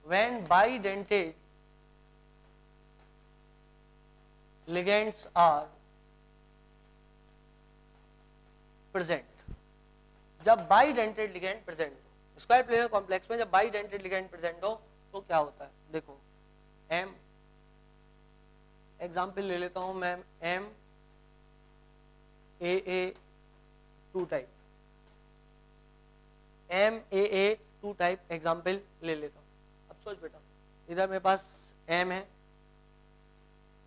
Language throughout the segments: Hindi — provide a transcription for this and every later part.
when bidentate ligands are present, जब बाइडेंटेड लिगेंड प्रेजेंट हो, स्क्वायर प्लेनर कॉम्प्लेक्स में जब बाइडेंटेड लिगेंड प्रेजेंट हो तो क्या होता है, देखो एम, एग्जाम्पल ले लेता हूं मैं, M A two type, M A two type example ले लेता हूं। अब सोच बेटा, इधर मेरे पास एम है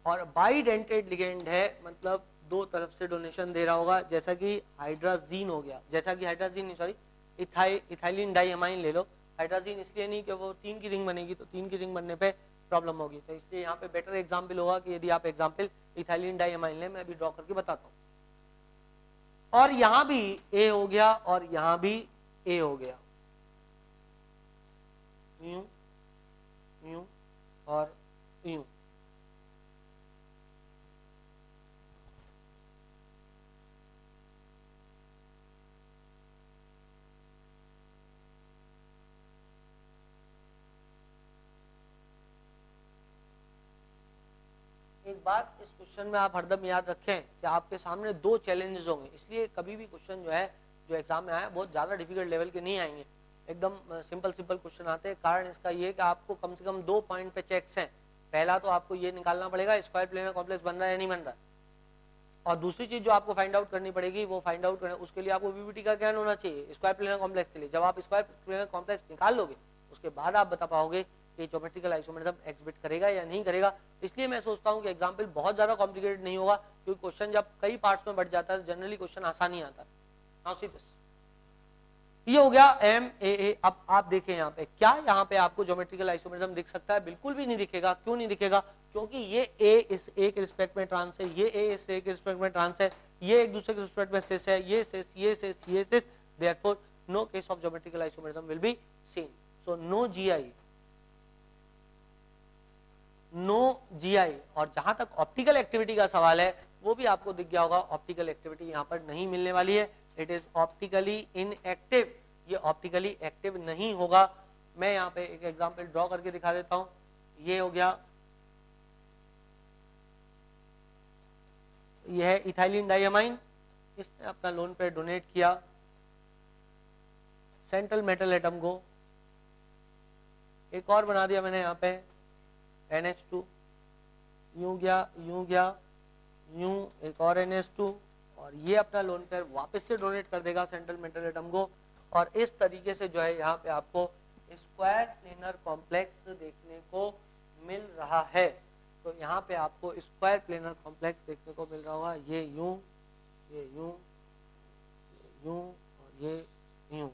और बाइडेंटेड लिगेंड है, मतलब दो तरफ से डोनेशन दे रहा होगा, जैसा कि हाइड्राजीन हो गया, जैसा कि हाइड्राजीन नहीं सॉरी इथाइलिन डाइअमाइन ले लो। हाइड्राजीन इसलिए नहीं कि वो 3 की रिंग बनेगी, तो 3 की रिंग बनने पे प्रॉब्लम होगी, तो इसलिए यहाँ पे बेटर एग्जाम्पल होगा कि यदि आप एग्जाम्पल इथाइलिन डाइअमाइन ले, मैं अभी ड्रॉ करके बताता हूँ। और यहाँ भी ए हो गया और यहाँ भी ए हो गया, यूं यूं और यूं। एक बात इस क्वेश्चन में आप हरदम याद रखें कि आपके सामने दो चैलेंजेस होंगे, इसलिए कभी भी क्वेश्चन जो है जो एग्जाम में आया बहुत ज्यादा डिफिकल्ट लेवल के नहीं आएंगे, एकदम सिंपल सिंपल क्वेश्चन आते हैं। कारण इसका ये कि आपको कम से कम 2 पॉइंट पे चेक्स हैं। पहला तो आपको ये निकालना पड़ेगा स्क्वायर प्लेनर कॉम्प्लेक्स बन रहा है या नहीं बन रहा है, और दूसरी चीज जो आपको फाइंड आउट करनी पड़ेगी वो फाइंड आउट करने उसके लिए आपको वीबीटी का ज्ञान होना चाहिए स्क्वायर प्लेनर कॉम्प्लेक्स के लिए। जब आप स्क्वायर प्लेनर कॉम्प्लेक्स निकाल लोगे उसके बाद आप बता पाओगे कि ज्योमेट्रिकल आइसोमेरिज्म एग्जिबिट करेगा या नहीं करेगा। इसलिए मैं सोचता हूं कि एग्जाम्पल बहुत ज्यादा कॉम्प्लिकेटेड नहीं होगा, क्योंकि क्वेश्चन जब कई पार्ट्स में बढ़ जाता है जनरली क्वेश्चन आसान ही आता है। नाउ सी दिस, ये हो गया एम ए। अब आप देखें यहाँ पे, क्या यहाँ पे आपको ज्योमेट्रिकल आइसोमेरिज्म दिख सकता है? बिल्कुल भी नहीं दिखेगा। क्यों नहीं दिखेगा? क्योंकि ये ए इस ए के रिस्पेक्ट में ट्रांस है, ये ए इस ए के रिस्पेक्ट में ट्रांस है, ये एक दूसरे के रिस्पेक्ट में सिस है, ये सिस ये सिस ये cis, therefore no case of geometrical isomerism will be seen. So no GI, no GI. और जहां तक ऑप्टिकल एक्टिविटी का सवाल है वो भी आपको दिख गया होगा, ऑप्टिकल एक्टिविटी यहाँ पर नहीं मिलने वाली है, इट इज ऑप्टिकली इनएक्टिव, ये ऑप्टिकली एक्टिव नहीं होगा। मैं यहाँ पे एक एग्जांपल ड्रॉ करके दिखा देता हूं। ये हो गया, यह है इथाइलिन डाइअमाइन, इसने अपना लोन पेयर डोनेट किया सेंट्रल मेटल एटम को, एक और बना दिया मैंने यहाँ पे NH2, यूं गया यूं गया यूं, एक और NH2, और ये अपना लोन पेयर वापस से डोनेट कर देगा सेंट्रल मेटल एटम को। और इस तरीके से जो है यहाँ पे आपको स्क्वायर प्लेनर कॉम्प्लेक्स देखने को मिल रहा है। तो यहाँ पे आपको स्क्वायर प्लेनर कॉम्प्लेक्स देखने को मिल रहा होगा, ये यूं ये यूं ये यूं और ये यूं।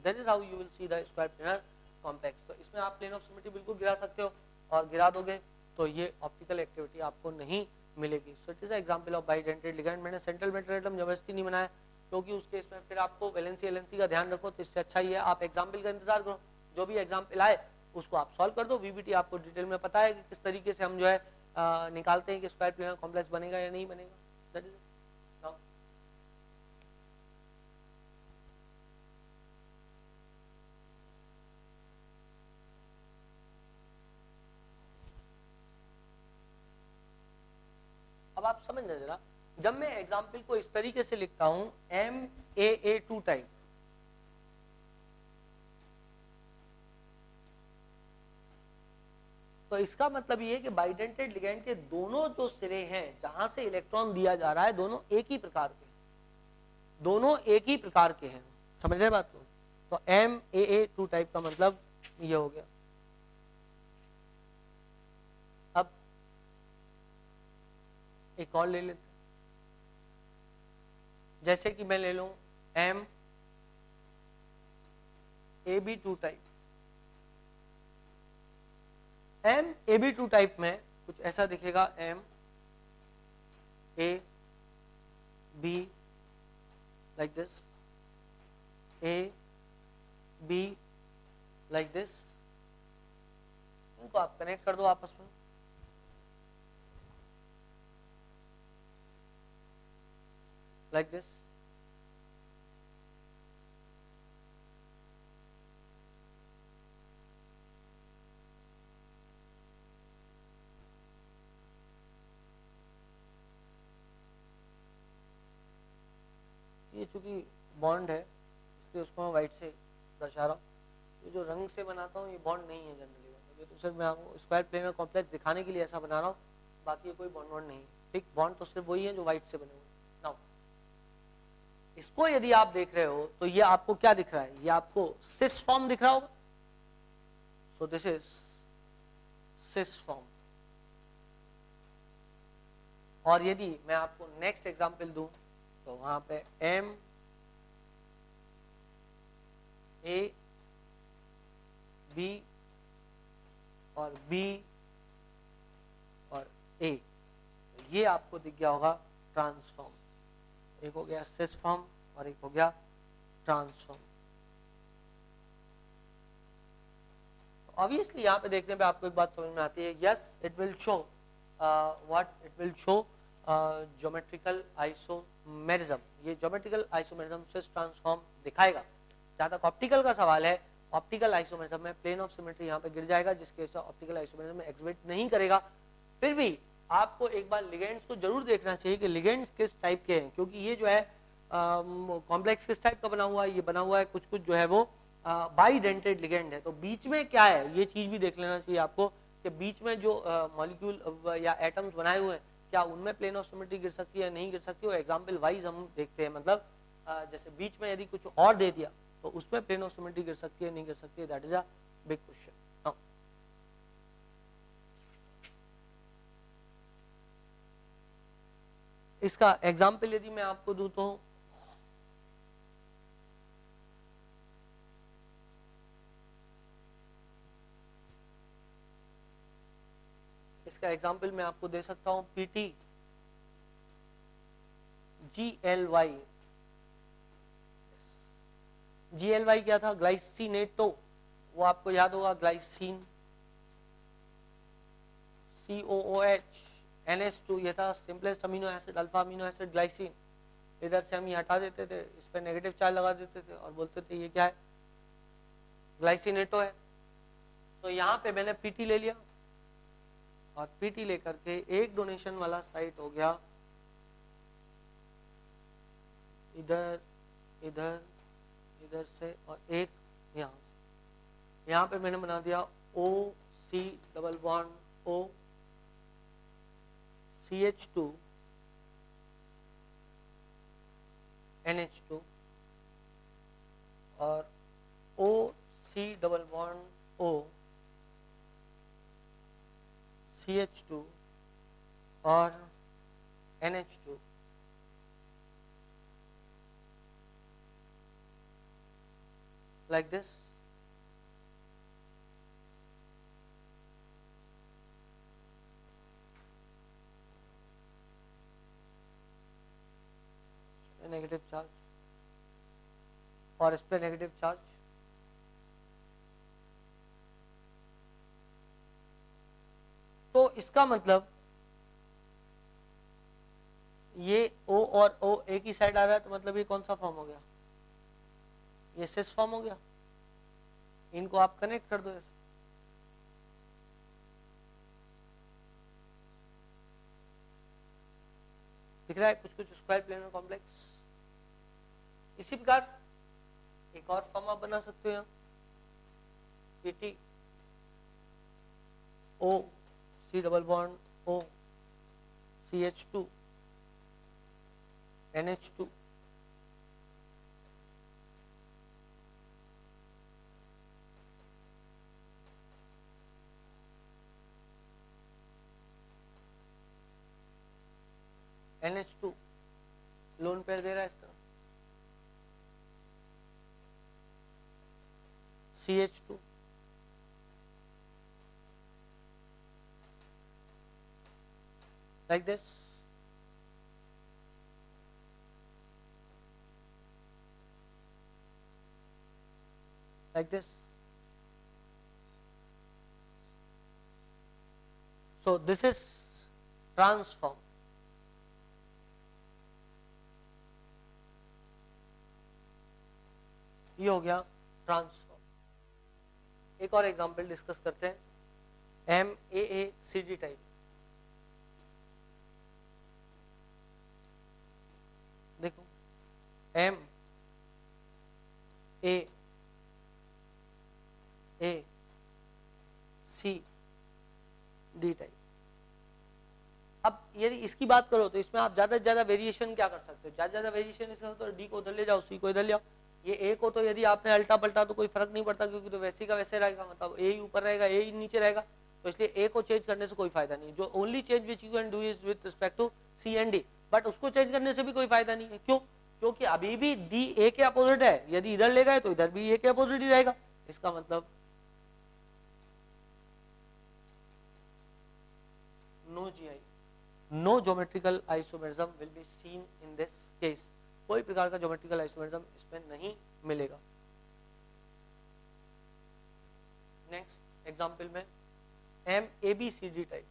That is how you will see the square planar complex. तो इसमें आप प्लेन ऑफ सिमेट्री बिल्कुल गिरा सकते हो, और गिरा दोगे तो ये ऑप्टिकल एक्टिविटी आपको नहीं मिलेगी। So it is example of bidentate ligand. मैंने सेंट्रल मेटल एटम जबरदस्ती नहीं बनाया, क्योंकि उसके इसमें फिर आपको वैलेंसी एलेंसी का ध्यान रखो, तो इससे अच्छा ही है आप एग्जाम्पल का इंतजार करो, जो भी एग्जाम्पल आए उसको आप सॉल्व कर दो। वीबीटी आपको डिटेल में पता है कि किस तरीके से हम जो है निकालते हैं कि स्क्वायर प्लेनर कॉम्प्लेक्स बनेगा या नहीं बनेगा। दैट इज नाउ अब आप समझ लें जरा, जब मैं एग्जाम्पल को इस तरीके से लिखता हूं MAA2 टाइप, तो इसका मतलब ये है कि बाइडेंटेड लिगेंड के दोनों जो सिरे हैं जहां से इलेक्ट्रॉन दिया जा रहा है दोनों एक ही प्रकार के हैं, दोनों एक ही प्रकार के हैं। समझ रहे बात को? तो MAA2 टाइप का मतलब ये हो गया। अब एक और ले लेते, जैसे कि मैं ले लूं MAB2 टाइप। MAB2 टाइप में कुछ ऐसा दिखेगा, MAB like this, AB like this। इनको आप कनेक्ट कर दो आपस में, like this। चूंकि बॉन्ड है इसलिए उसको मैं व्हाइट से दर्शा रहा हूँ। ये जो रंग से बनाता हूँ ये बॉन्ड नहीं है जनरली, ये तो सिर्फ मैं आपको स्क्वायर प्लेनर कॉम्प्लेक्स दिखाने के लिए ऐसा बना रहा हूँ, बाकी ये कोई बॉन्ड नहीं है। ठीक, बॉन्ड तो सिर्फ वही है जो व्हाइट से बने हुए। नाउ इसको यदि आप देख रहे हो तो ये आपको क्या दिख रहा है, ये आपको सिस फॉर्म दिख रहा होगा। So this is cis form. और यदि मैं आपको नेक्स्ट एग्जांपल दूं तो वहां पे एम ए बी और बी और ए, ये आपको दिख गया होगा ट्रांसफॉर्म। एक हो गया सिस फॉर्म और एक हो गया ट्रांसफॉर्म। ऑब्वियसली यहाँ पे देखने पे आपको एक बात समझ में आती है, yes it will show what it will show geometrical isomerism. ये ज्योमेट्रिकल आइसोमेरिज्म सिस ट्रांसफॉर्म दिखाएगा। जहां तक ऑप्टिकल का सवाल है, ऑप्टिकल आइसोमेरिज्म में प्लेन ऑफ सिमेट्री यहाँ पे गिर जाएगा, जिसके वजह से ऑप्टिकल आइसोमेरिज्म में एग्जिबिट नहीं करेगा। फिर भी आपको एक बार लिगेंड्स को जरूर देखना चाहिए कि लिगेंड्स किस टाइप के हैं, क्योंकि ये जो है कॉम्प्लेक्स किस टाइप का बना हुआ है, ये बना हुआ है कुछ कुछ जो है वो बाइडेंटेड लिगेंड है। तो बीच में क्या है ये चीज भी देख लेना चाहिए आपको कि बीच में जो मॉलिक्यूल या एटम्स बनाए हुए हैं क्या उनमें प्लेन ऑफ सिमेट्री गिर सकती है या नहीं गिर सकती है। एग्जाम्पल वाइज हम देखते हैं, मतलब जैसे बीच में यदि कुछ और दे दिया तो उसमें प्लेन ऑफ सिमेट्री गिर सकती है नहीं गिर सकती है, that is a big question. इसका एग्जाम्पल यदि मैं आपको दूं तो इसका एग्जाम्पल मैं आपको दे सकता हूं PT GLY। GLY क्या था, ग्लाइसिनेटो, वो आपको याद होगा, ग्लाइसिन COOH NH2, ये था simplest amino acid, alpha amino acid glycine. इधर से हम ये हटा देते थे, इस पर नेगेटिव चार्ज लगा देते थे और बोलते थे ये क्या है, ग्लाइसिनेटो है। तो यहाँ पे मैंने PT ले लिया और PT लेकर के एक डोनेशन वाला साइट हो गया इधर इधर इधर से और एक यहाँ से। यहाँ पे मैंने बना दिया OC double bond O CH2 NH2 और OC double bond O CH2 और NH2। like this। Negative charge और इस पे नेगेटिव चार्ज। तो इसका मतलब ये O और O एक ही साइड आ रहा है, तो मतलब ये कौन सा फॉर्म हो गया, ये सिस फॉर्म हो गया। इनको आप कनेक्ट कर दो ऐसे, दिख रहा है कुछ कुछ स्क्वायर प्लेनर कॉम्प्लेक्स। इसी प्रकार एक और फॉर्म आप बना सकते हो यहाँ, PT O C double bond O CH2 NH2। NH2 lone pair दे रहा है इस तरह, CH2 like this, like this। So this is transform। ये हो गया ट्रांसफॉर्म। एक और एग्जांपल डिस्कस करते हैं, MAACD टाइप। देखो M A C D type. अब यदि इसकी बात करो तो इसमें आप ज्यादा से ज्यादा वेरिएशन क्या कर सकते हो, ज्यादा वेरिएशन इसमें तो डी को उधर ले जाओ, सी को इधर ले आओ। ये ए को तो यदि आपने अल्टा पलटा तो कोई फर्क नहीं पड़ता, क्योंकि तो वैसे का वैसे रहेगा, मतलब ए ही ऊपर रहेगा ए ही नीचे रहेगा, तो इसलिए ए को चेंज करने से कोई फायदा नहीं। जो only change which you can do is with respect to C and D, but उसको चेंज करने से भी कोई फायदा नहीं है। क्यों? क्योंकि अभी भी डी ए के अपोजिट है, यदि इधर ले गए तो इधर भी ए के अपोजिट ही रहेगा। इसका मतलब no GI, no geometrical isomerism will be seen in this case. कोई प्रकार का ज्योमेट्रिकल आइसोमेरिज्म इसमें नहीं मिलेगा। नेक्स्ट एग्जांपल में M A B C D type,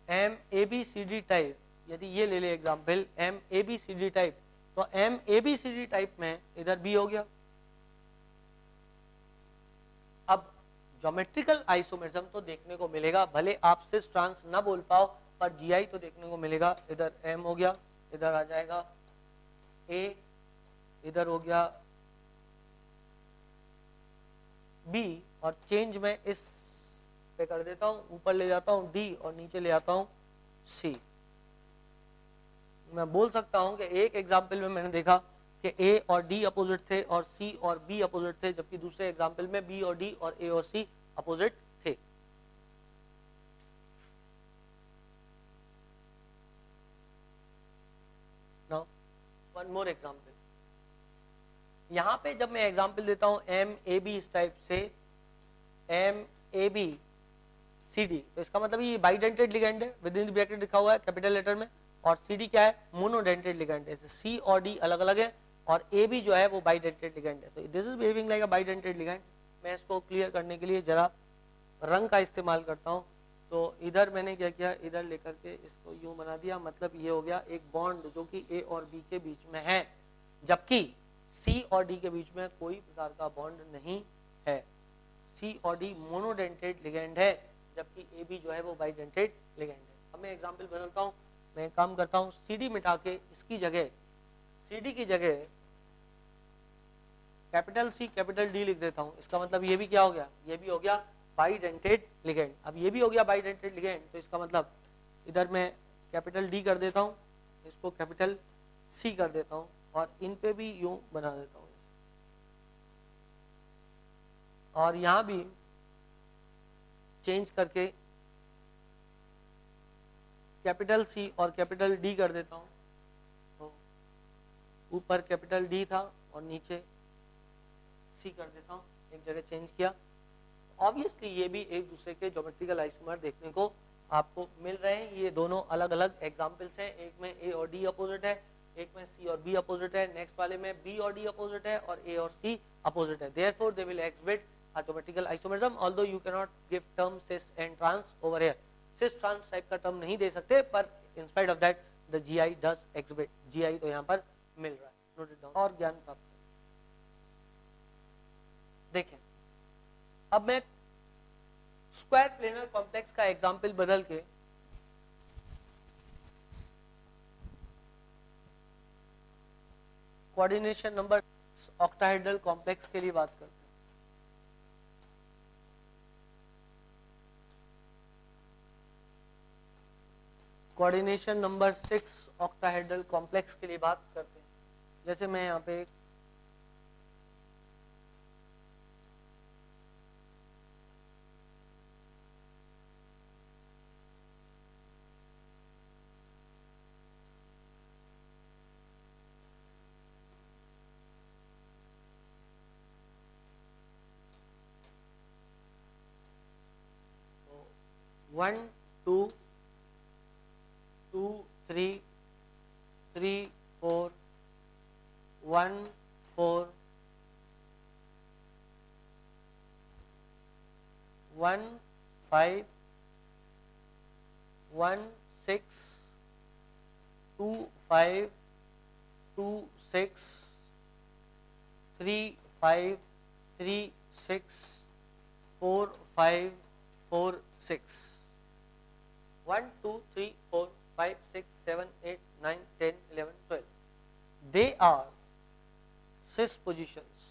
M A B C D type, यदि ये ले ले example M A B C D type, तो M A B C D type में इधर बी हो गया। अब ज्योमेट्रिकल आइसोमेरिज्म तो देखने को मिलेगा, भले आप सिस ट्रांस ना बोल पाओ, पर जीआई तो देखने को मिलेगा। इधर एम हो गया, इधर आ जाएगा ए, इधर हो गया बी, और चेंज में इस पे कर देता हूं, ऊपर ले जाता हूं डी और नीचे ले आता हूं सी। मैं बोल सकता हूं कि एक एग्जाम्पल में मैंने देखा कि ए और डी अपोजिट थे और सी और बी अपोजिट थे, जबकि दूसरे एग्जाम्पल में बी और डी और ए और सी अपोजिट थे। नाउ वन मोर एग्जाम्पल, यहां पे जब मैं एग्जाम्पल देता हूं एम ए बी इस टाइप से, M A B C D, तो इसका मतलब ये बाइडेंटेड लिगेंड है, विद इन ब्रैकेट लिखा हुआ है कैपिटल लेटर में, और सी डी क्या है, मोनोडेंटेड लिगेंड है। सी और डी अलग अलग है और ए भी जो है वो बाइडेंटेड लिगेंड है। तो this is behaving like a bidentate ligand. मैं इसको क्लियर करने के लिए जरा रंग का इस्तेमाल करता हूं। तो इधर मैंने क्या किया, इधर लेकर के इसको यूं बना दिया, मतलब ये हो गया एक बॉन्ड जो कि ए और बी के बीच में है, जबकि सी और डी के बीच में कोई प्रकार का बॉन्ड नहीं है। सी और डी मोनोडेंटेड लिगेंड है, जबकि ए बी जो है वो बाइडेंटेड लिगेंड है। अब मैं एग्जांपल बदलता हूं, मैं काम करता हूं सी डी मिटा के इसकी जगह, सी डी की जगह कैपिटल सी कैपिटल डी लिख देता हूं। इसका मतलब ये भी क्या हो गया, ये भी हो गया बाइडेंटेड लिगेंड। अब ये भी हो गया बाइडेंटेड लिगेंड, तो इसका मतलब इधर मैं कैपिटल डी कर देता हूं, इसको कैपिटल सी कर देता हूं, और इन पे भी यूं बना देता हूं, और यहां भी चेंज करके कैपिटल सी और कैपिटल डी कर देता हूं। तो ऊपर कैपिटल डी था और नीचे सी कर देता हूं, एक जगह चेंज किया। ऑब्वियसली ये भी एक दूसरे के ज्योमेट्रिकल आइसोमर देखने को आपको मिल रहे हैं। ये दोनों अलग अलग एग्जांपल्स हैं, एक में ए और डी अपोजिट है, एक में सी और बी अपोजिट है, नेक्स्ट वाले में बी और डी अपोजिट है और ए और सी अपोजिट है। Therefore they will exhibit a geometrical isomerism, although you cannot give term cis and trans over here. cis trans type का टर्म नहीं दे सकते, पर in spite of that the GI does exhibit. GI तो यहाँ पर मिल रहा है, note it down, और ज्ञान प्राप्त करें। देखें, अब मैं स्क्वायर प्लेनर कॉम्प्लेक्स का एग्जाम्पल बदल के कोऑर्डिनेशन नंबर ऑक्टाहेड्रल कॉम्प्लेक्स के लिए बात करते हैं। कोऑर्डिनेशन नंबर 6 ऑक्टाहेड्रल कॉम्प्लेक्स के लिए बात करते हैं। जैसे मैं यहाँ पे one two 2 3 3 4 1 4 1 5 1 6 2 5 2 6 3 5 3 6 4 5 4 6 1 2 3 4 5 6 7 8 9 10 11 12 they are sis positions.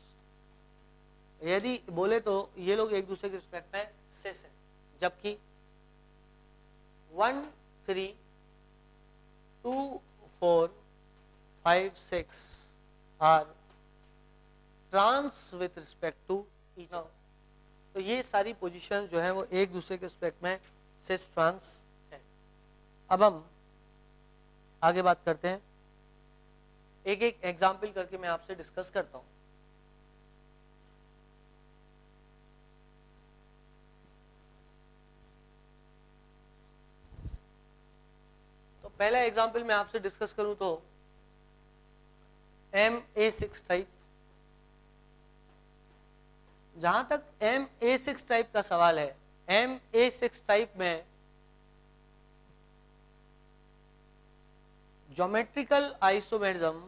यदि बोले तो ये लोग एक दूसरे के रिस्पेक्ट में सिस है, जबकि 1 3 2 4 5 6 are trans with respect to each other. तो ये सारी पोजीशन जो है वो एक दूसरे के रिस्पेक्ट में सिस ट्रांस है। अब हम आगे बात करते हैं, एक एक एग्जाम्पल करके मैं आपसे डिस्कस करता हूं। तो पहला एग्जाम्पल मैं आपसे डिस्कस करूं तो MA6 टाइप। जहां तक MA6 टाइप का सवाल है, MA6 टाइप में ज्योमेट्रिकल आइसोमेरिज्म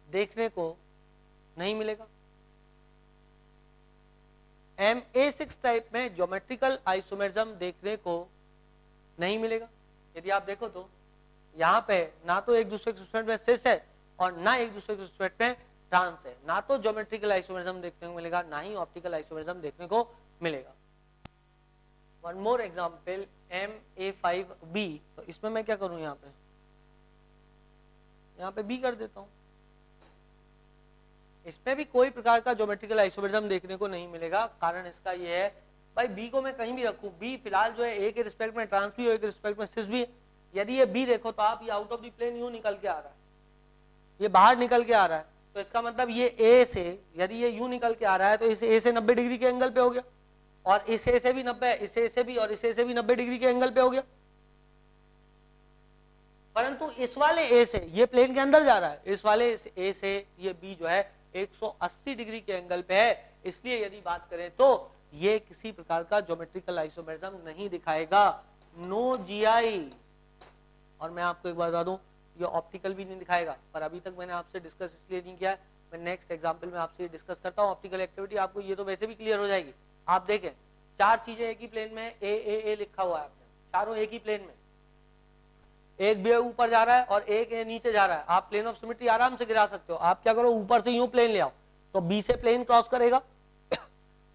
देखने को नहीं मिलेगा। MA6 टाइप में ज्योमेट्रिकल आइसोमेरिज्म देखने को नहीं मिलेगा। यदि आप देखो तो यहाँ पे ना तो एक दूसरे के रिस्पेक्ट में सिस है और ना एक दूसरे के रिस्पेक्ट में ट्रांस है। ना तो ज्योमेट्रिकल आइसोमेरिज्म देखने को मिलेगा, ना ही ऑप्टिकल आइसोमेरिज्म देखने को मिलेगा। One more example MA5B। तो इसमें मैं क्या करूं, यहाँ पे B कर देता हूं। इसमें भी कोई प्रकार का ज्योमेट्रिकल आइसोमेरिज्म देखने को नहीं मिलेगा। कारण इसका ये है, भाई B को मैं कहीं भी रखूं, B फिलहाल जो है A के रिस्पेक्ट में ट्रांस भी और A के रिस्पेक्ट में सिस भी है। यदि ये B देखो तो आप ये आउट ऑफ द प्लेन यूं निकल के आ रहा है, ये बाहर निकल के आ रहा है, तो इसका मतलब ये A से, यदि ये यूं निकल के आ रहा है तो इस A से 90 डिग्री के एंगल पे हो गया, और इस A से भी 90, इस A से भी और इस A से भी 90 डिग्री के एंगल पे हो गया। परंतु इस वाले A से ये प्लेन के अंदर जा रहा है, इस वाले A से ये B जो है 180 डिग्री के एंगल पे है। इसलिए यदि बात करें तो ये किसी प्रकार का ज्योमेट्रिकल आइसोमेरिज्म नहीं दिखाएगा, नो GI। और मैं आपको एक बात बता दूं, ये ऑप्टिकल भी नहीं दिखाएगा। पर अभी तक मैंने आपसे डिस्कस इसलिए नहीं किया है, मैं नेक्स्ट एग्जांपल में आपसे डिस्कस करता हूं ऑप्टिकल एक्टिविटी। आपको ये तो वैसे भी क्लियर हो जाएगी। आप देखें, चार चीजें एक ही प्लेन में ए लिखा हुआ है आपने, चारों एक ही प्लेन में, एक बी ऊपर जा रहा है और एक ए नीचे जा रहा है। आप प्लेन ऑफ सिमेट्री आराम से गिरा सकते हो। आप क्या करो, ऊपर से यूं प्लेन ले आओ तो बी से प्लेन क्रॉस करेगा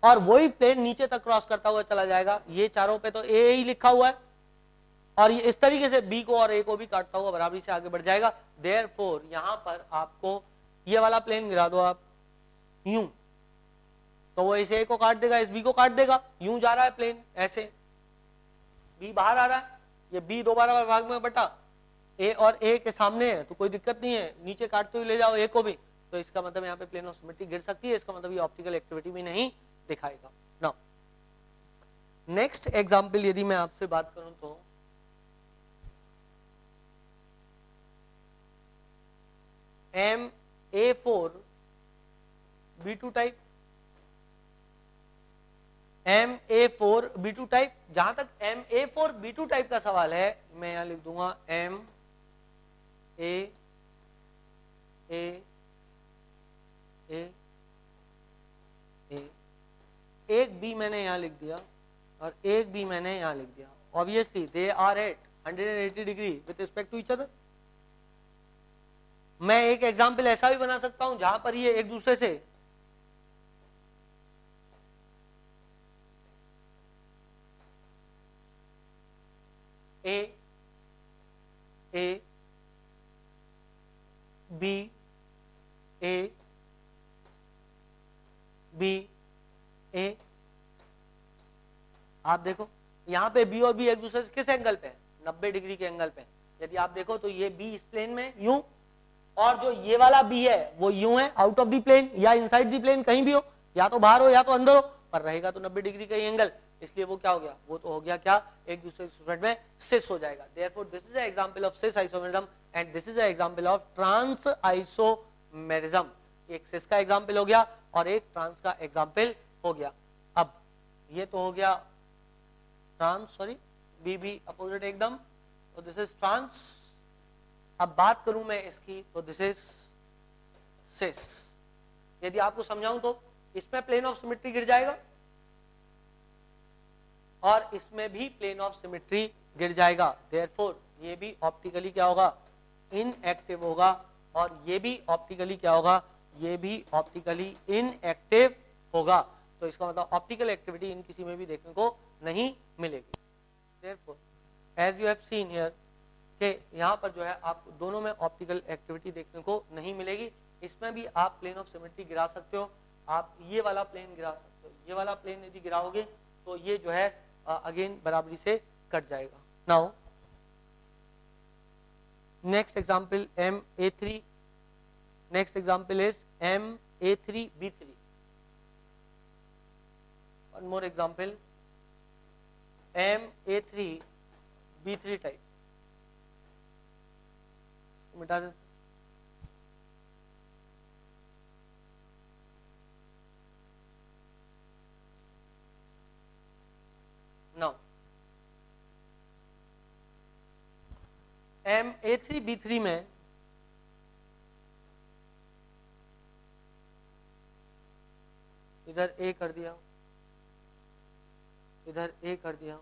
और वही प्लेन नीचे तक क्रॉस करता हुआ चला जाएगा। ये चारों पे तो ए ही लिखा हुआ है और ये इस तरीके से बी को और ए को भी काटता हुआ बराबरी से आगे बढ़ जाएगा। देयरफॉर यहां पर आपको ये वाला प्लेन गिरा दो आप यूं, तो वो इस ए को काट देगा, इस बी को काट देगा। यूं जा रहा है प्लेन, ऐसे बी बाहर आ रहा है, ये बी दोबारा भाग में बटा, ए और ए के सामने है तो कोई दिक्कत नहीं है, नीचे काटते हुए ले जाओ ए को भी, तो इसका मतलब यहाँ पे प्लेन ऑफ सिमेट्री गिर सकती है। इसका मतलब ये ऑप्टिकल एक्टिविटी भी नहीं दिखाएगा। नाउ नेक्स्ट एग्जांपल यदि मैं आपसे बात करूं तो MA4B2 टाइप, MA4B2 टाइप। जहां तक MA4B2 टाइप का सवाल है, मैं यहां लिख दूंगा MA एक बी मैंने यहां लिख दिया और एक बी मैंने यहां लिख दिया। Obviously they are at 180 degree with respect to each other. मैं एक एग्जांपल ऐसा भी बना सकता हूं जहां पर ये एक दूसरे से ए बी ए। आप देखो यहां पे बी और बी एक दूसरे से किस एंगल पे है, 90 डिग्री के एंगल पे। यदि आप देखो तो ये बी इस प्लेन में यूं, और जो ये वाला बी है वो यूं है, आउट ऑफ द प्लेन या इनसाइड द प्लेन, कहीं भी हो, या तो बाहर हो या तो अंदर हो, पर रहेगा तो 90 डिग्री का ही एंगल। इसलिए वो क्या हो गया, वो तो हो गया क्या, एक दूसरे के फ्रंट में सिस हो जाएगा। Therefore this is an example of cis isomerism and this is an example of trans isomerism. एक सिस का एग्जांपल हो गया और एक ट्रांस का एग्जांपल हो गया। अब ये तो हो गया ट्रांस, सॉरी बी भी अपोजिट एकदम, तो दिस इज ट्रांस। अब बात करूं मैं इसकी तो दिस इज सिस। यदि आपको समझाऊं तो इसमें प्लेन ऑफ सिमेट्री गिर जाएगा और इसमें भी प्लेन ऑफ सिमेट्री गिर जाएगा, देयरफॉर ये भी ऑप्टिकली क्या होगा, इनएक्टिव होगा, और ये भी ऑप्टिकली क्या होगा, ये भी ऑप्टिकली इनएक्टिव होगा। तो इसका मतलब ऑप्टिकल एक्टिविटी इन किसी में भी देखने को नहीं मिलेगी। Therefore as you have seen here कि यहाँ पर जो है आपको दोनों में ऑप्टिकल एक्टिविटी देखने को नहीं मिलेगी। इसमें भी आप प्लेन ऑफ सिमेट्री गिरा सकते हो, आप ये वाला प्लेन गिरा सकते हो, ये वाला प्लेन यदि गिराओगे तो ये जो है अगेन बराबरी से कट जाएगा। Now next example MA3, next example is MA3B3। One more example MA3B3 type, मिटा देते। नाउ MA3B3 में इधर A कर दिया, इधर A कर दिया,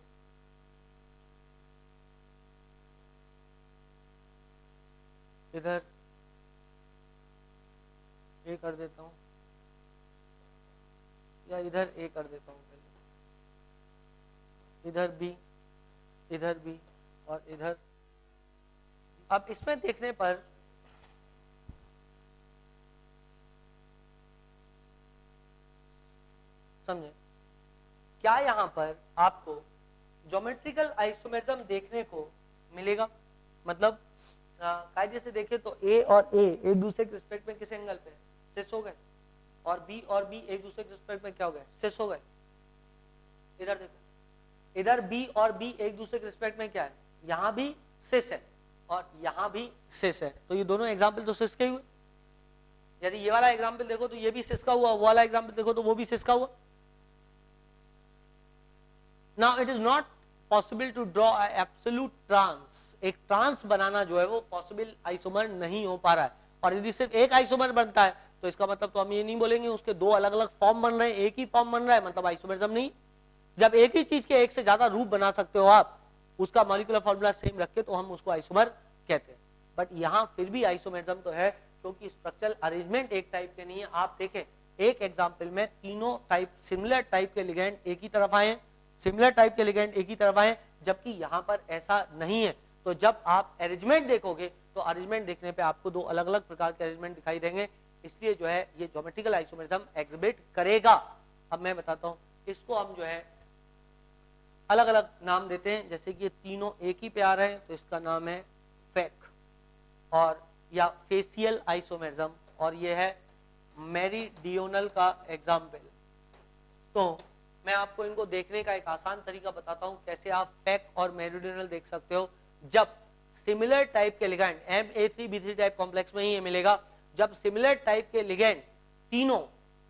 इधर A कर देता हूं, या इधर A कर देता हूं पहले, इधर B, इधर B और इधर। अब इसमें देखने पर समझे क्या यहां पर आपको ज्योमेट्रिकल आइसोमेरिज्म देखने को मिलेगा। मतलब कायदे से देखें तो A और A एक दूसरे के रिस्पेक्ट में किस एंगल पे सिस हो गए, और B और B एक दूसरे के रिस्पेक्ट में क्या हो गए, सिस हो गए। इधर देखो, इधर B और B एक दूसरे के रिस्पेक्ट में क्या है, यहां भी सिस है और यहां भी सिस है, तो ये दोनों एग्जाम्पल तो सिस के हुए। यदि ये वाला एग्जाम्पल देखो तो ये भी सिस का हुआ, वो वाला एग्जाम्पल देखो तो वो भी सिस का हुआ। Now it is not possible to draw an absolute trans। एक ट्रांस बनाना जो है वो पॉसिबल आइसोमर नहीं हो पा रहा है, और यदि सिर्फ एक आइसोमर बनता है तो इसका मतलब तो हम ये नहीं बोलेंगे उसके दो अलग अलग फॉर्म बन रहे हैं, एक ही फॉर्म बन रहा है मतलब आइसोमेरिज्म नहीं। जब एक ही चीज के एक से ज्यादा रूप बना सकते हो आप, उसका मॉलिक्यूलर फॉर्मूला सेम रख के, तो हम उसको आइसोमर कहते हैं। बट यहाँ फिर भी आइसोमेरिज्म तो है, क्योंकि स्ट्रक्चरल अरेंजमेंट एक टाइप के नहीं है। आप देखें एक एग्जाम्पल में तीनों टाइप सिमिलर टाइप के लिगेंड एक ही तरफ आए, सिमिलर टाइप के लिगेंड एक ही तरफ आए, जबकि यहाँ पर ऐसा नहीं है। तो जब आप अरेंजमेंट देखोगे तो अरेंजमेंट देखने पे आपको दो अलग अलग प्रकार के अरेंजमेंट दिखाई देंगे, इसलिए जो है ये ज्योमेट्रिकल आइसोमेरिज्म एग्जिबिट करेगा। अब मैं बताता हूँ, इसको हम जो है अलग अलग नाम देते हैं, जैसे कि ये तीनों एक ही पे आ रहे हैं तो इसका नाम है फेक और या फेसियल आइसोमेरिज्म, और ये है मेरिडियोनल का एग्जाम्पल। तो मैं आपको इनको देखने का एक आसान तरीका बताता हूं कैसे आप फेक और मेरिडियोनल देख सकते हो। जब सिमिलर टाइप के लिगेंड MA3B3 टाइप कॉम्प्लेक्स में ही ये मिलेगा, जब सिमिलर टाइप के लिगेंड तीनों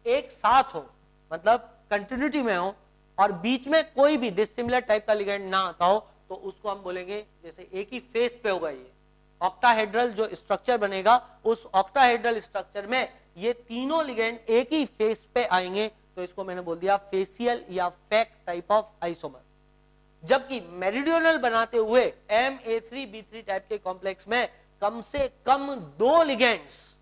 एक साथ हो, मतलब कंटिन्यूटी में हो, और बीच में कोई भी डिसिमिलर टाइप का लिगेंड ना आता हो, तो उसको हम बोलेंगे जैसे एक ही फेस पे होगा, ये ऑक्टाहेड्रल जो स्ट्रक्चर बनेगा, उस ऑक्टाहेड्रल स्ट्रक्चर में ये तीनों लिगेंड एक ही फेस पे आएंगे, तो इसको मैंने बोल दिया फेसियल या फेक टाइप ऑफ आइसोमर। जबकि मेरिडियोनल बनाते हुए MA3B3 टाइप के कॉम्प्लेक्स में कम से कम दो लिगेंड्स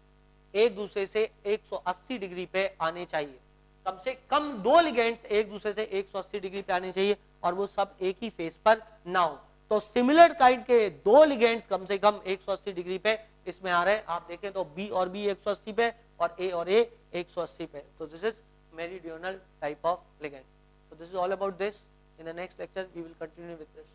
एक दूसरे से 180 डिग्री पे आने चाहिए, कम से कम दो लिगेंड्स एक दूसरे से 180 डिग्री पे आने चाहिए, और वो सब एक ही फेस पर ना हो। तो सिमिलर काइंड के दो लिगेंड्स कम से कम 180 डिग्री पे इसमें आ रहे हैं। आप देखें तो B और B 180 पे और A और A 180 पे, तो this is meridional type of ligand. So this is all about this. In the next lecture we will continue with this.